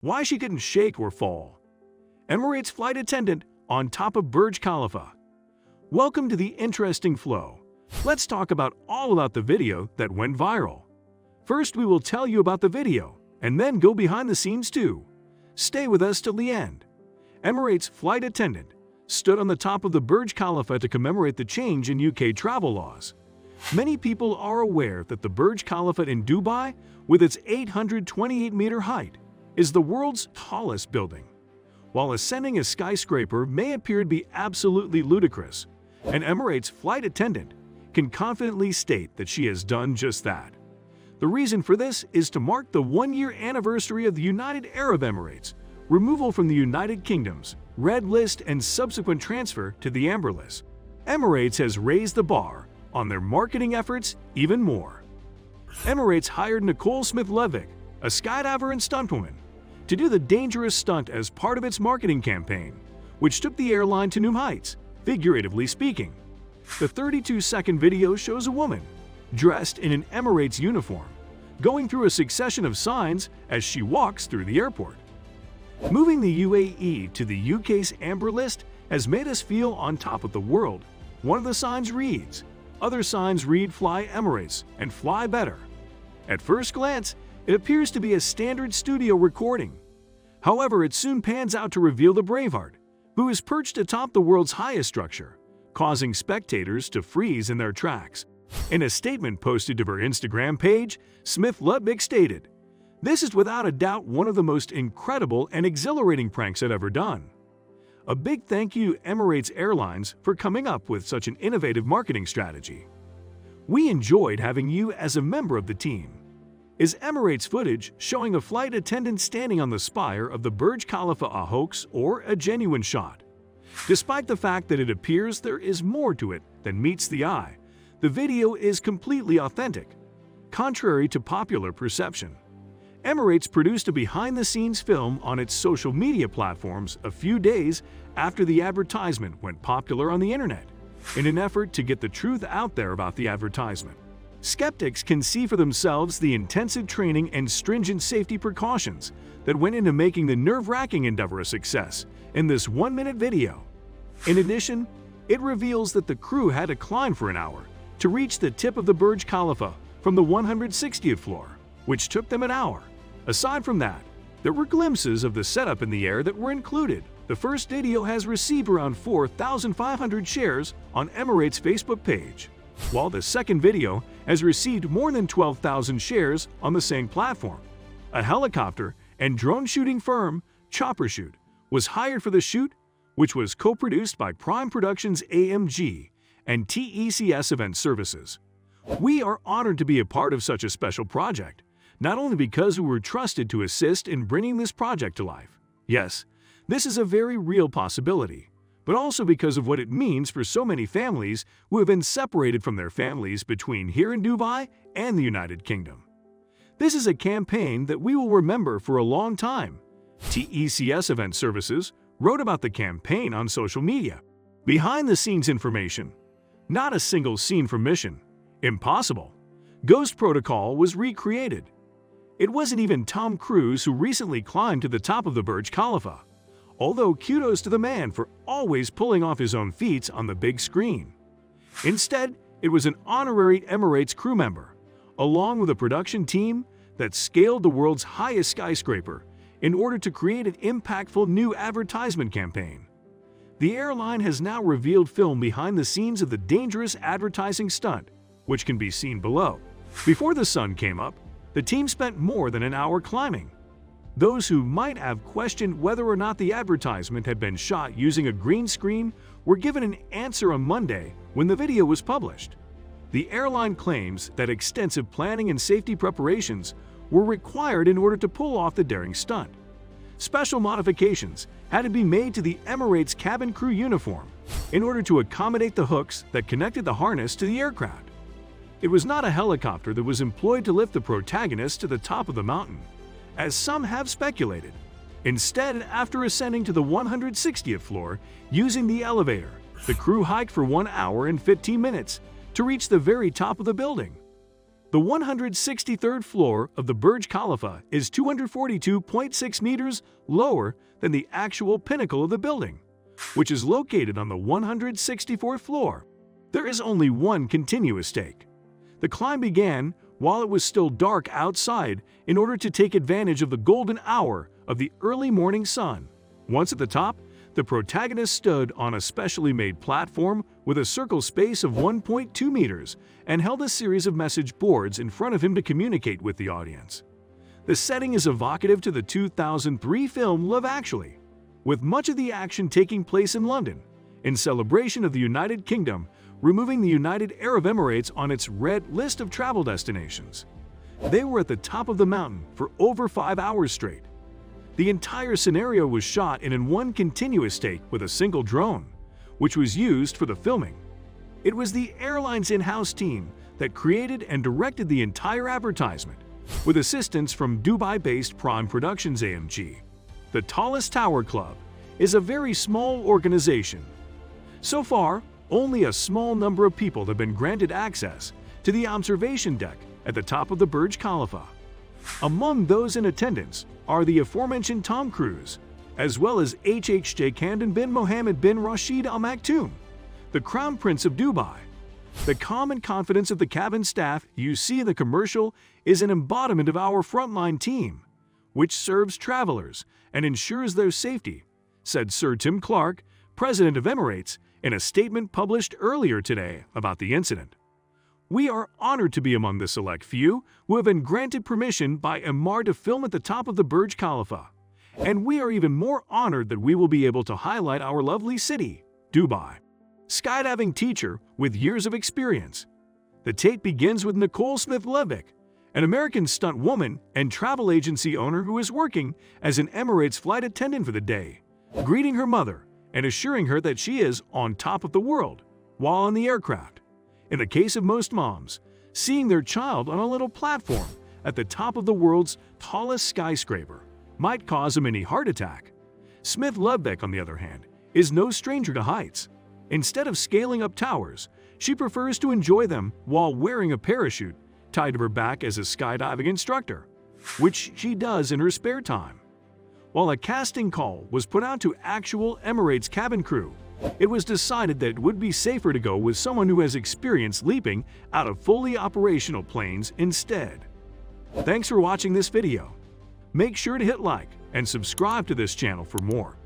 Why she couldn't shake or fall. Emirates flight attendant on top of Burj Khalifa. Welcome to the interesting flow. Let's talk about all about the video that went viral. First, we will tell you about the video, and then go behind the scenes too. Stay with us till the end. Emirates flight attendant stood on the top of the Burj Khalifa to commemorate the change in UK travel laws. Many people are aware that the Burj Khalifa in Dubai, with its 828-meter height, is the world's tallest building. While ascending a skyscraper may appear to be absolutely ludicrous, an Emirates flight attendant can confidently state that she has done just that. The reason for this is to mark the one-year anniversary of the United Arab Emirates removal from the United Kingdom's Red List and subsequent transfer to the Amber List. Emirates has raised the bar on their marketing efforts even more. Emirates hired Nicole Smith-Ludvik, a skydiver and stuntwoman, to do the dangerous stunt as part of its marketing campaign, which took the airline to new heights, figuratively speaking. The 32-second video shows a woman, dressed in an Emirates uniform, going through a succession of signs as she walks through the airport. Moving the UAE to the UK's Amber List has made us feel on top of the world. One of the signs reads, other signs read Fly Emirates and Fly Better. At first glance, it appears to be a standard studio recording. However, it soon pans out to reveal the Braveheart, who is perched atop the world's highest structure, causing spectators to freeze in their tracks. In a statement posted to her Instagram page, Smith-Ludvik stated, "This is without a doubt one of the most incredible and exhilarating pranks I've ever done. A big thank you to Emirates Airlines for coming up with such an innovative marketing strategy. We enjoyed having you as a member of the team." Is Emirates footage showing a flight attendant standing on the spire of the Burj Khalifa a hoax or a genuine shot? Despite the fact that it appears there is more to it than meets the eye, the video is completely authentic, contrary to popular perception. Emirates produced a behind-the-scenes film on its social media platforms a few days after the advertisement went popular on the internet, in an effort to get the truth out there about the advertisement. Skeptics can see for themselves the intensive training and stringent safety precautions that went into making the nerve-wracking endeavor a success in this one-minute video. In addition, it reveals that the crew had to climb for an hour to reach the tip of the Burj Khalifa from the 160th floor, which took them an hour. Aside from that, there were glimpses of the setup in the air that were included. The first video has received around 4,500 shares on Emirates' Facebook page, while the second video has received more than 12,000 shares on the same platform. A helicopter and drone shooting firm, Choppershoot, was hired for the shoot, which was co-produced by Prime Productions AMG and TECS Event Services. We are honored to be a part of such a special project, not only because we were trusted to assist in bringing this project to life. Yes, this is a very real possibility, but also because of what it means for so many families who have been separated from their families between here in Dubai and the United Kingdom. This is a campaign that we will remember for a long time. TECS Event Services wrote about the campaign on social media. Behind-the-scenes information. Not a single scene from Mission Impossible Ghost Protocol was recreated. It wasn't even Tom Cruise who recently climbed to the top of the Burj Khalifa, although kudos to the man for always pulling off his own feats on the big screen. Instead, it was an honorary Emirates crew member, along with a production team that scaled the world's highest skyscraper in order to create an impactful new advertisement campaign. The airline has now revealed film behind the scenes of the dangerous advertising stunt, which can be seen below. Before the sun came up, the team spent more than an hour climbing. Those who might have questioned whether or not the advertisement had been shot using a green screen were given an answer on Monday when the video was published. The airline claims that extensive planning and safety preparations were required in order to pull off the daring stunt. Special modifications had to be made to the Emirates cabin crew uniform in order to accommodate the hooks that connected the harness to the aircraft. It was not a helicopter that was employed to lift the protagonist to the top of the mountain, as some have speculated. Instead, after ascending to the 160th floor using the elevator, the crew hiked for 1 hour and 15 minutes to reach the very top of the building. The 163rd floor of the Burj Khalifa is 242.6 meters lower than the actual pinnacle of the building, which is located on the 164th floor. There is only one continuous take. The climb began while it was still dark outside in order to take advantage of the golden hour of the early morning sun. Once at the top, the protagonist stood on a specially made platform with a circle space of 1.2 meters and held a series of message boards in front of him to communicate with the audience. The setting is evocative to the 2003 film Love Actually, with much of the action taking place in London, in celebration of the United Kingdom removing the United Arab Emirates on its red list of travel destinations. They were at the top of the mountain for over 5 hours straight. The entire scenario was shot in one continuous take with a single drone, which was used for the filming. It was the airline's in-house team that created and directed the entire advertisement, with assistance from Dubai-based Prime Productions AMG. The Tallest Tower Club is a very small organization. So far, only a small number of people have been granted access to the observation deck at the top of the Burj Khalifa. Among those in attendance are the aforementioned Tom Cruise, as well as HHJ Kandon bin Mohammed bin Rashid Al Maktoum, the Crown Prince of Dubai. The calm and confidence of the cabin staff you see in the commercial is an embodiment of our frontline team, which serves travelers and ensures their safety, said Sir Tim Clark, President of Emirates, in a statement published earlier today about the incident. We are honored to be among the select few who have been granted permission by Emaar to film at the top of the Burj Khalifa, and we are even more honored that we will be able to highlight our lovely city, Dubai. Skydiving teacher with years of experience. The tape begins with Nicole Smith-Ludvik, an American stunt woman and travel agency owner who is working as an Emirates flight attendant for the day, greeting her mother and assuring her that she is on top of the world while on the aircraft. In the case of most moms, seeing their child on a little platform at the top of the world's tallest skyscraper might cause a mini heart attack. Smith-Ludvik, on the other hand, is no stranger to heights. Instead of scaling up towers, she prefers to enjoy them while wearing a parachute tied to her back as a skydiving instructor, which she does in her spare time. While a casting call was put out to actual Emirates cabin crew, it was decided that it would be safer to go with someone who has experience leaping out of fully operational planes instead. Thanks for watching this video. Make sure to hit like and subscribe to this channel for more.